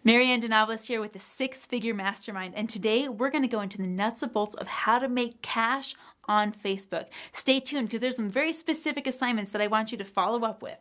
Marianne DeNovellis here with the Six-Figure Mastermind, and today we're going to go into the nuts and bolts of how to make cash on Facebook. Stay tuned because there's some very specific assignments that I want you to follow up with.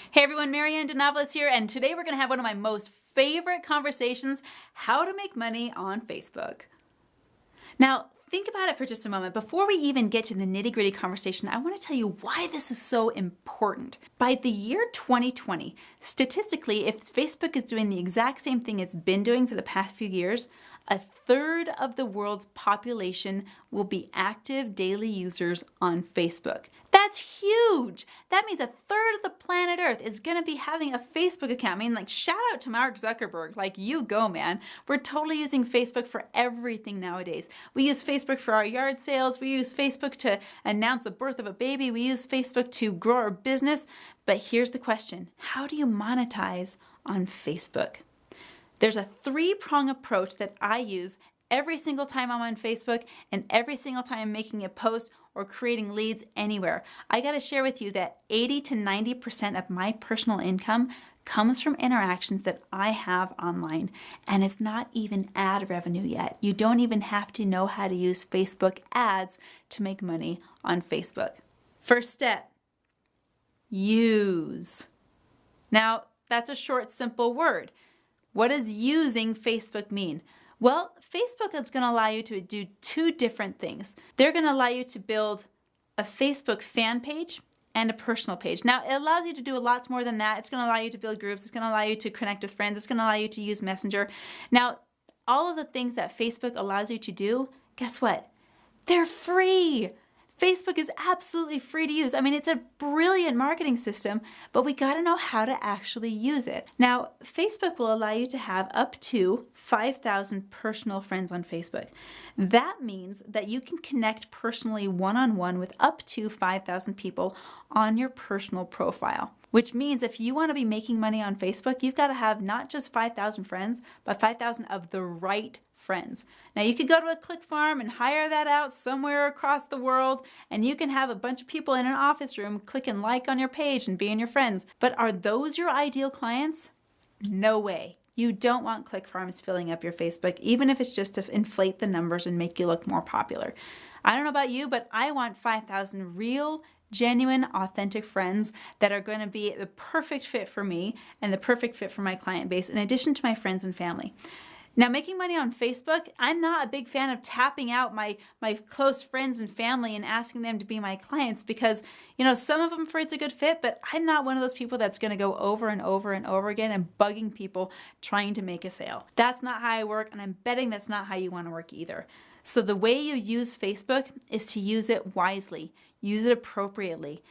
Hey everyone, Marianne DeNovellis here, and today we're going to have one of my most favorite conversations, how to make money on Facebook. Now, think about it for just a moment. Before we even get to the nitty-gritty conversation, I want to tell you why this is so important. By the year 2020, statistically, if Facebook is doing the exact same thing it's been doing for the past few years, a third of the world's population will be active daily users on Facebook. That's huge. That means a third of the planet Earth is going to be having a Facebook account. I mean, like, shout out to Mark Zuckerberg. Like, you go, man. We're totally using Facebook for everything nowadays. We use Facebook for our yard sales. We use Facebook to announce the birth of a baby. We use Facebook to grow our business. But here's the question. How do you monetize on Facebook? There's a three-prong approach that I use every single time I'm on Facebook and every single time I'm making a post or creating leads anywhere. I got to share with you that 80 to 90% of my personal income comes from interactions that I have online, and it's not even ad revenue yet. You don't even have to know how to use Facebook ads to make money on Facebook. First step, use. Now, that's a short, simple word. What does using Facebook mean? Well, Facebook is going to allow you to do two different things. They're going to allow you to build a Facebook fan page and a personal page. Now, it allows you to do a lot more than that. It's going to allow you to build groups. It's going to allow you to connect with friends. It's going to allow you to use Messenger. Now, all of the things that Facebook allows you to do, guess what? They're free. Facebook is absolutely free to use. I mean, it's a brilliant marketing system, but we got to know how to actually use it. Now, Facebook will allow you to have up to 5,000 personal friends on Facebook. That means that you can connect personally one-on-one with up to 5,000 people on your personal profile, which means if you want to be making money on Facebook, you've got to have not just 5,000 friends, but 5,000 of the right friends. Now, you could go to a click farm and hire that out somewhere across the world, and you can have a bunch of people in an office room click and like on your page and being your friends. But are those your ideal clients? No way. You don't want click farms filling up your Facebook, even if it's just to inflate the numbers and make you look more popular. I don't know about you, but I want 5,000 real, genuine, authentic friends that are going to be the perfect fit for me and the perfect fit for my client base, in addition to my friends and family. Now, making money on Facebook, I'm not a big fan of tapping out my close friends and family and asking them to be my clients because, you know, some of them for it's a good fit, but I'm not one of those people that's going to go over and over and over again and bugging people trying to make a sale. That's not how I work, and I'm betting that's not how you want to work either. So the way you use Facebook is to use it wisely, use it appropriately.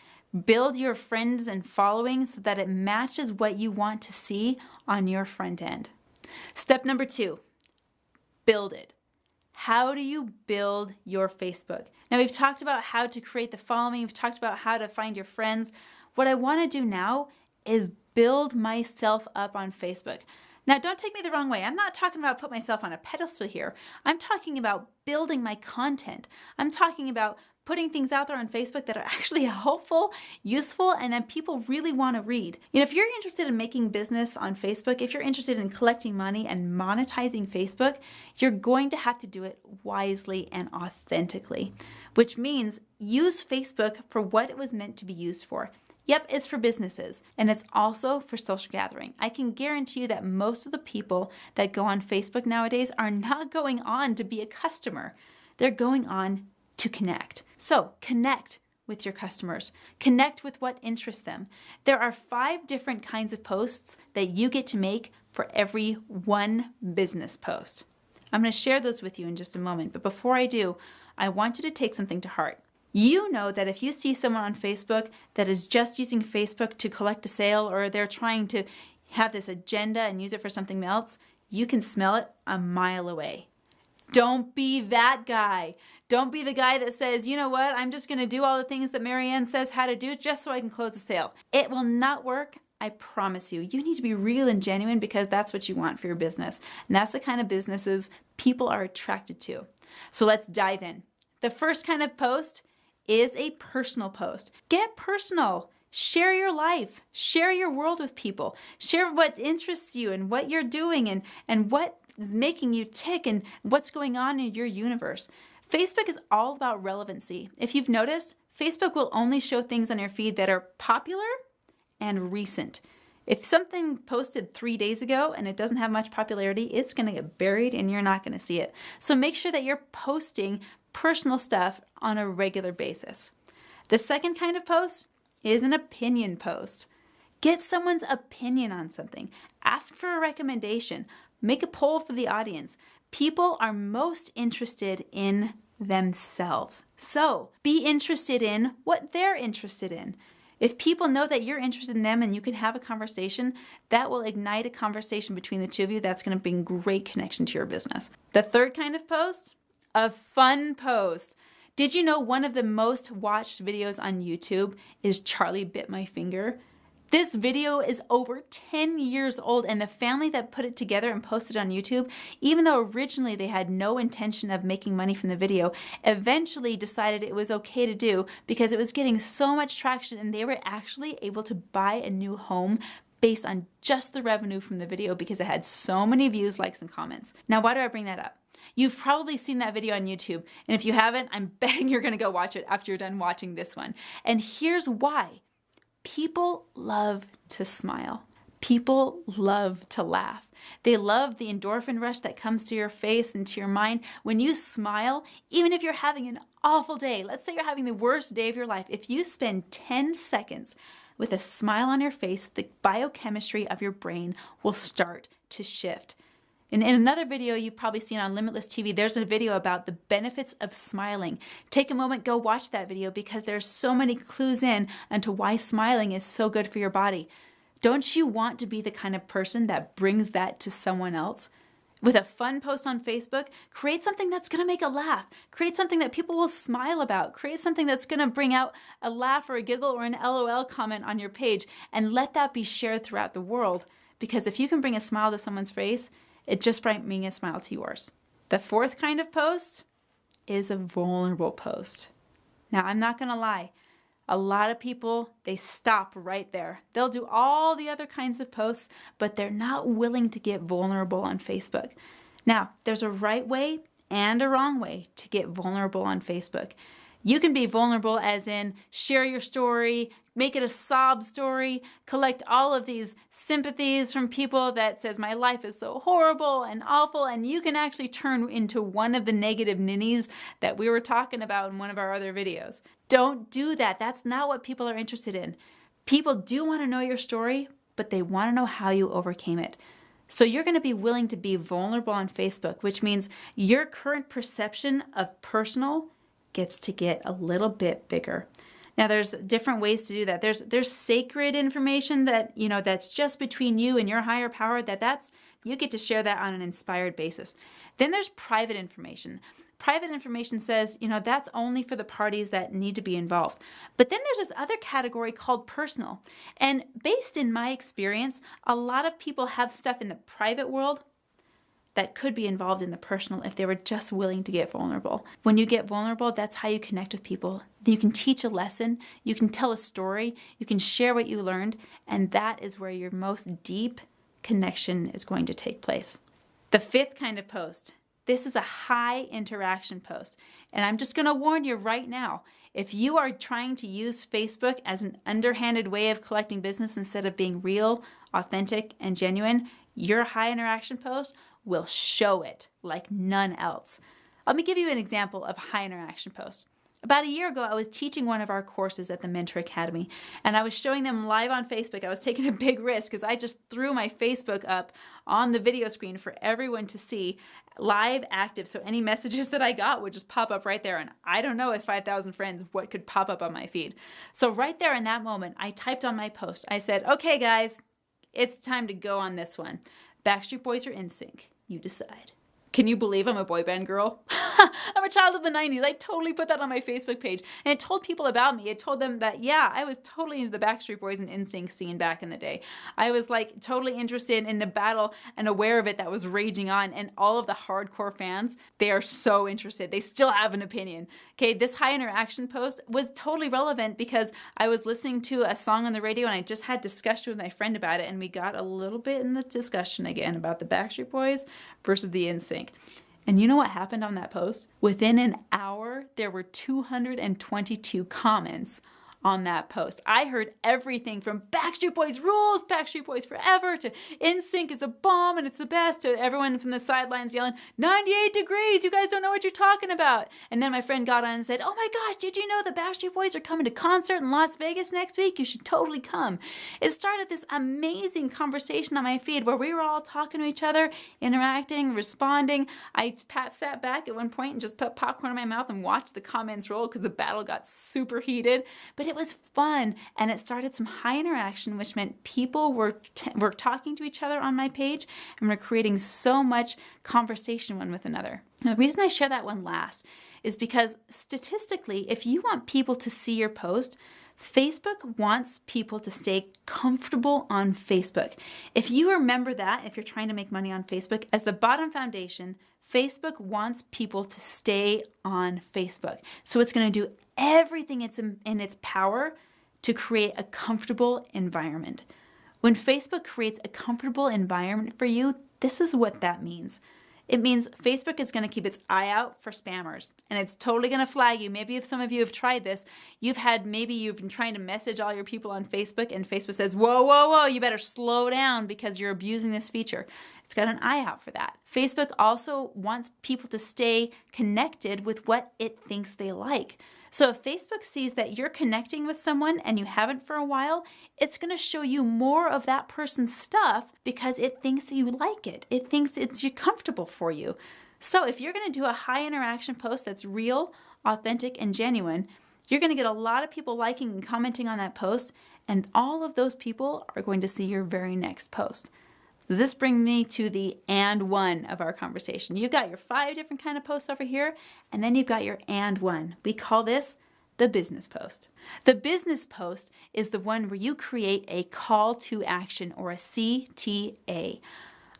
Build your friends and following so that it matches what you want to see on your front end. Step number 2, build it. How do you build your Facebook? Now, we've talked about how to create the following. We've talked about how to find your friends. What I want to do now is build myself up on Facebook. Now, don't take me the wrong way. I'm not talking about put myself on a pedestal here. I'm talking about building my content. I'm talking about putting things out there on Facebook that are actually helpful, useful, and that people really want to read. You know, if you're interested in making business on Facebook, if you're interested in collecting money and monetizing Facebook, you're going to have to do it wisely and authentically, which means use Facebook for what it was meant to be used for. Yep, it's for businesses, and it's also for social gathering. I can guarantee you that most of the people that go on Facebook nowadays are not going on to be a customer. They're going on to connect. So connect with your customers. Connect with what interests them. There are 5 different kinds of posts that you get to make for every one business post. I'm going to share those with you in just a moment, but before I do, I want you to take something to heart. You know that if you see someone on Facebook that is just using Facebook to collect a sale, or they're trying to have this agenda and use it for something else, you can smell it a mile away. Don't be that guy. Don't be the guy that says, you know what, I'm just going to do all the things that Marianne says how to do just so I can close a sale. It will not work. I promise you. You need to be real and genuine because that's what you want for your business. And that's the kind of businesses people are attracted to. So let's dive in. The first kind of post is a personal post. Get personal. Share your life. Share your world with people. Share what interests you and what you're doing and what is making you tick and what's going on in your universe. Facebook is all about relevancy. If you've noticed, Facebook will only show things on your feed that are popular and recent. If something posted 3 days ago and it doesn't have much popularity, it's going to get buried and you're not going to see it. So make sure that you're posting personal stuff on a regular basis. The second kind of post is an opinion post. Get someone's opinion on something. Ask for a recommendation. Make a poll for the audience. People are most interested in themselves. So be interested in what they're interested in. If people know that you're interested in them and you can have a conversation, that will ignite a conversation between the two of you. That's going to bring great connection to your business. The third kind of post, a fun post. Did you know one of the most watched videos on YouTube is Charlie Bit My Finger? This video is over 10 years old, and the family that put it together and posted on YouTube, even though originally they had no intention of making money from the video, eventually decided it was okay to do because it was getting so much traction and they were actually able to buy a new home based on just the revenue from the video because it had so many views, likes, and comments. Now, why do I bring that up? You've probably seen that video on YouTube, and if you haven't, I'm betting you're gonna go watch it after you're done watching this one. And here's why. People love to smile. People love to laugh. They love the endorphin rush that comes to your face and to your mind. When you smile, even if you're having an awful day, let's say you're having the worst day of your life, if you spend 10 seconds with a smile on your face, the biochemistry of your brain will start to shift. In another video you've probably seen on Limitless TV, there's a video about the benefits of smiling. Take a moment, go watch that video because there's so many clues in onto why smiling is so good for your body. Don't you want to be the kind of person that brings that to someone else? With a fun post on Facebook, create something that's going to make a laugh. Create something that people will smile about. Create something that's going to bring out a laugh or a giggle or an LOL comment on your page, and let that be shared throughout the world. Because if you can bring a smile to someone's face, it just might bring a smile to yours. The fourth kind of post is a vulnerable post. Now, I'm not going to lie. A lot of people, they stop right there. They'll do all the other kinds of posts, but they're not willing to get vulnerable on Facebook. Now, there's a right way and a wrong way to get vulnerable on Facebook. You can be vulnerable as in share your story, make it a sob story, collect all of these sympathies from people that says my life is so horrible and awful, and you can actually turn into one of the negative ninnies that we were talking about in one of our other videos. Don't do that. That's not what people are interested in. People do want to know your story, but they want to know how you overcame it. So you're going to be willing to be vulnerable on Facebook, which means your current perception of personal gets to get a little bit bigger. Now there's different ways to do that. There's sacred information that, that's just between you and your higher power, that's you get to share that on an inspired basis. Then there's private information. Private information says, that's only for the parties that need to be involved. But then there's this other category called personal. And based in my experience, a lot of people have stuff in the private world that could be involved in the personal if they were just willing to get vulnerable. When you get vulnerable, that's how you connect with people. You can teach a lesson, you can tell a story, you can share what you learned, and that is where your most deep connection is going to take place. The fifth kind of post. This is a high interaction post. And I'm just going to warn you right now, if you are trying to use Facebook as an underhanded way of collecting business instead of being real, authentic, and genuine, your high interaction post will show it like none else. Let me give you an example of high interaction post. About a year ago, I was teaching one of our courses at the Mentor Academy, and I was showing them live on Facebook. I was taking a big risk because I just threw my Facebook up on the video screen for everyone to see live, active. So any messages that I got would just pop up right there. And I don't know with 5,000 friends what could pop up on my feed. So right there in that moment, I typed on my post. I said, okay, guys, it's time to go on this one. Backstreet Boys or NSYNC, you decide. Can you believe I'm a boy band girl? I'm a child of the 90s. I totally put that on my Facebook page. And it told people about me. It told them that, yeah, I was totally into the Backstreet Boys and NSYNC scene back in the day. I was like totally interested in the battle and aware of it that was raging on. And all of the hardcore fans, they are so interested. They still have an opinion. Okay, this high interaction post was totally relevant because I was listening to a song on the radio and I just had discussion with my friend about it. And we got a little bit in the discussion again about the Backstreet Boys versus the NSYNC. And you know what happened on that post? Within an hour, there were 222 comments on that post. I heard everything from Backstreet Boys rules, Backstreet Boys forever, to NSYNC is the bomb and it's the best, to everyone from the sidelines yelling, 98 degrees, you guys don't know what you're talking about. And then my friend got on and said, oh my gosh, did you know the Backstreet Boys are coming to concert in Las Vegas next week? You should totally come. It started this amazing conversation on my feed where we were all talking to each other, interacting, responding. I sat back at one point and just put popcorn in my mouth and watched the comments roll because the battle got super heated. But it was fun, and it started some high interaction, which meant people were talking to each other on my page, and we're creating so much conversation one with another. Now, the reason I share that one last is because statistically, if you want people to see your post, Facebook wants people to stay comfortable on Facebook. If you remember that, if you're trying to make money on Facebook, as the bottom foundation, Facebook wants people to stay on Facebook. So it's going to do everything in its power to create a comfortable environment. When Facebook creates a comfortable environment for you, this is what that means. It means Facebook is going to keep its eye out for spammers, and it's totally going to flag you. Maybe if some of you have tried this, maybe you've been trying to message all your people on Facebook, and Facebook says, whoa, whoa, whoa, you better slow down because you're abusing this feature. It's got an eye out for that. Facebook also wants people to stay connected with what it thinks they like. So if Facebook sees that you're connecting with someone and you haven't for a while, it's going to show you more of that person's stuff because it thinks that you like it. It thinks it's comfortable for you. So if you're going to do a high interaction post that's real, authentic, and genuine, you're going to get a lot of people liking and commenting on that post, and all of those people are going to see your very next post. So this brings me to the and one of our conversation. You've got your 5 different kind of posts over here, and then you've got your and one. We call this the business post. The business post is the one where you create a call to action, or a CTA.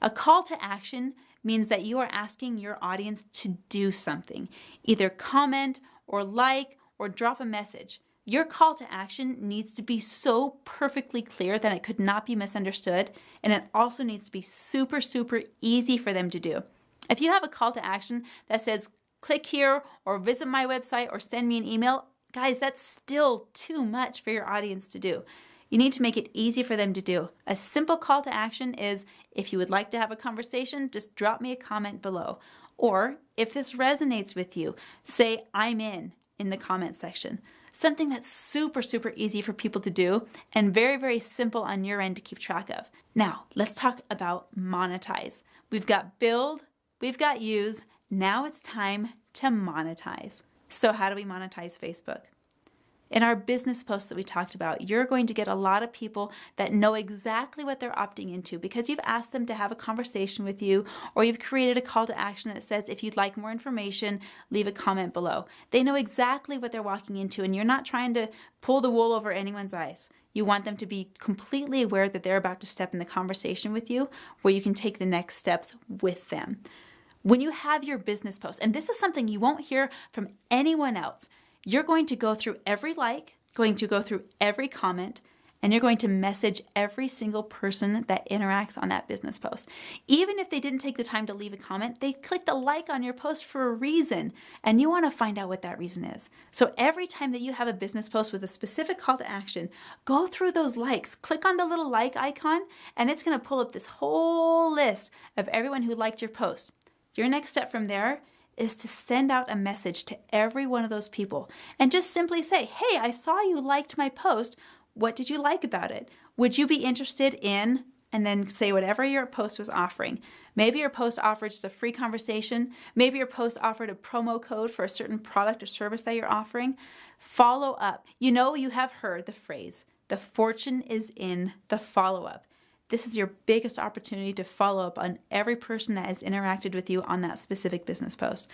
A call to action means that you are asking your audience to do something, either comment or like or drop a message. Your call to action needs to be so perfectly clear that it could not be misunderstood, and it also needs to be super, super easy for them to do. If you have a call to action that says, click here or visit my website or send me an email, guys, that's still too much for your audience to do. You need to make it easy for them to do. A simple call to action is, if you would like to have a conversation, just drop me a comment below. Or if this resonates with you, say I'm in the comment section. Something that's super, super easy for people to do and very, very simple on your end to keep track of. Now, let's talk about monetize. We've got build, we've got use. Now it's time to monetize. So how do we monetize Facebook? In our business post that we talked about, you're going to get a lot of people that know exactly what they're opting into because you've asked them to have a conversation with you, or you've created a call to action that says, if you'd like more information, leave a comment below. They know exactly what they're walking into, and you're not trying to pull the wool over anyone's eyes. You want them to be completely aware that they're about to step in the conversation with you, where you can take the next steps with them. When you have your business post, and this is something you won't hear from anyone else, you're going to go through every like, going to go through every comment, and you're going to message every single person that interacts on that business post. Even if they didn't take the time to leave a comment, they clicked a like on your post for a reason, and you want to find out what that reason is. So every time that you have a business post with a specific call to action, go through those likes, click on the little like icon, and it's going to pull up this whole list of everyone who liked your post. Your next step from there is to send out a message to every one of those people and just simply say, hey, I saw you liked my post. What did you like about it? Would you be interested in, and then say whatever your post was offering. Maybe your post offered just a free conversation. Maybe your post offered a promo code for a certain product or service that you're offering. Follow up. You know, you have heard the phrase, the fortune is in the follow-up. this is your biggest opportunity to follow up on every person that has interacted with you on that specific business post.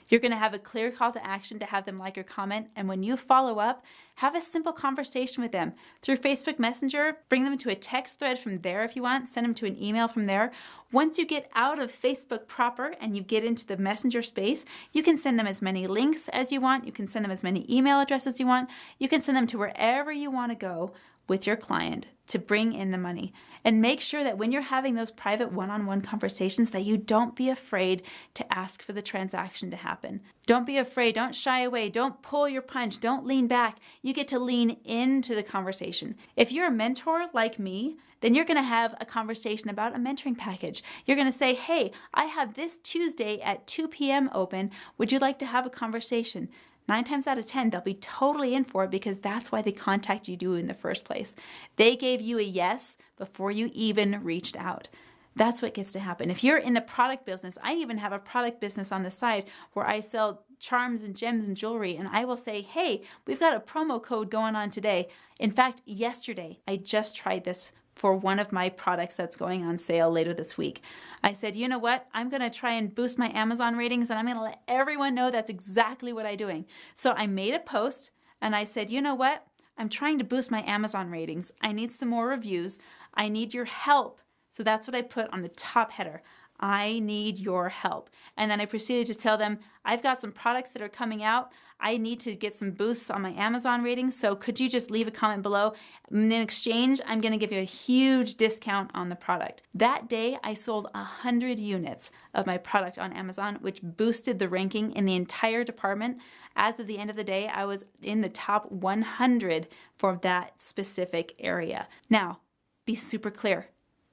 You're going to have a clear call to action to have them like or comment. And when you follow up, have a simple conversation with them through Facebook Messenger. Bring them to a text thread from there if you want. Send them to an email from there. Once you get out of Facebook proper and you get into the Messenger space, you can send them as many links as you want. You can send them as many email addresses you want. You can send them to wherever you want to go with your client to bring in the money. And make sure that when you're having those private one-on-one conversations that you don't be afraid to ask for the transaction to happen. Don't be afraid. Don't shy away. Don't pull your punch. Don't lean back. You get to lean into the conversation. If you're a mentor like me, then you're going to have a conversation about a mentoring package. You're going to say, hey, I have this Tuesday at 2 p.m. open. Would you like to have a conversation? 9 times out of 10, they'll be totally in for it because that's why they contacted you in the first place. They gave you a yes before you even reached out. That's what gets to happen. If you're in the product business, I even have a product business on the side where I sell charms and gems and jewelry, and I will say, hey, we've got a promo code going on today. In fact, yesterday, I just tried this for one of my products that's going on sale later this week. I said, you know what? I'm going to try and boost my Amazon ratings, and I'm going to let everyone know that's exactly what I'm doing. So I made a post and I said, you know what? I'm trying to boost my Amazon ratings. I need some more reviews. I need your help. So that's what I put on the top header. I need your help. And then I proceeded to tell them, I've got some products that are coming out. I need to get some boosts on my Amazon ratings. So could you just leave a comment below? In exchange, I'm going to give you a huge discount on the product. That day, I sold 100 units of my product on Amazon, which boosted the ranking in the entire department. As of the end of the day, I was in the top 100 for that specific area. Now, be super clear.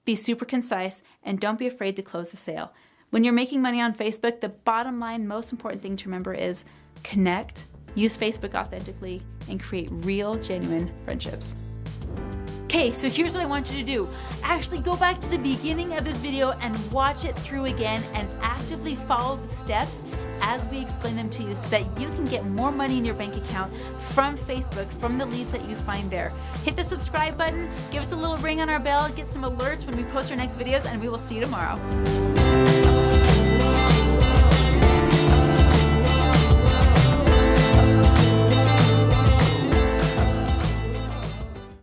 Be super concise, and don't be afraid to close the sale. When you're making money on Facebook, the bottom line, most important thing to remember is connect, use Facebook authentically, and create real, genuine friendships. Okay, so here's what I want you to do. Actually go back to the beginning of this video and watch it through again and actively follow the steps as we explain them to you so that you can get more money in your bank account from Facebook, from the leads that you find there. Hit the subscribe button, give us a little ring on our bell, get some alerts when we post our next videos, and we will see you tomorrow.